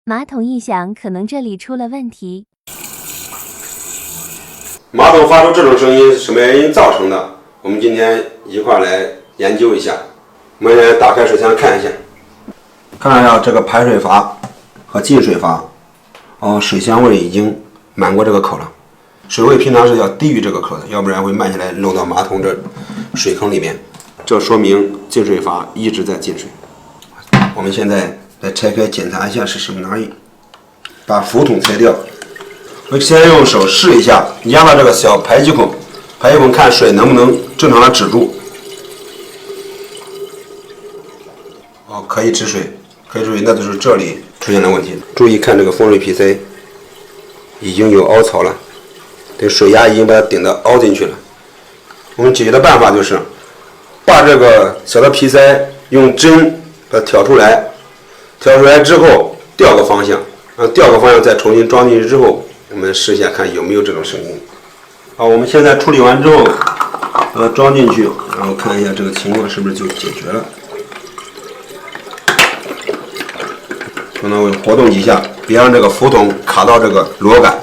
马桶一响，可能这里出了问题。马桶发出这种声音是什么原因造成的？我们今天一块来研究一下。我们先打开水箱看一下，看一下这个排水阀和进水阀，水箱位已经满过这个口了。水位平常是要低于这个口的，要不然会漫下来漏到马桶这水坑里面。这说明进水阀一直在进水。我们现在来拆开检查一下是什么原因。把浮筒拆掉，我先用手试一下，压到这个小排气孔，排气孔看水能不能正常的止住。可以止水，可以止水，那就是这里出现了问题。注意看这个风水皮塞已经有凹槽了，这水压已经把它顶到凹进去了。我们解决的办法就是把这个小的皮塞用针把它挑出来，挑出来之后调个方向，调个方向再重新装进去之后，我们试一下看有没有这种声音。好，我们现在处理完之后，把它装进去，然后看一下这个情况是不是就解决了。可能会活动几下，别让这个浮筒卡到这个螺杆，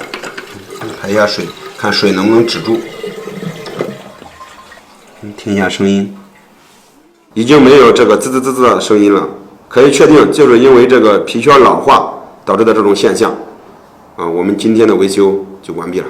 排一下水，看水能不能止住。听一下声音，已经没有这个滋滋滋滋的声音了，可以确定就是因为这个皮圈老化导致的这种现象。我们今天的维修就完毕了。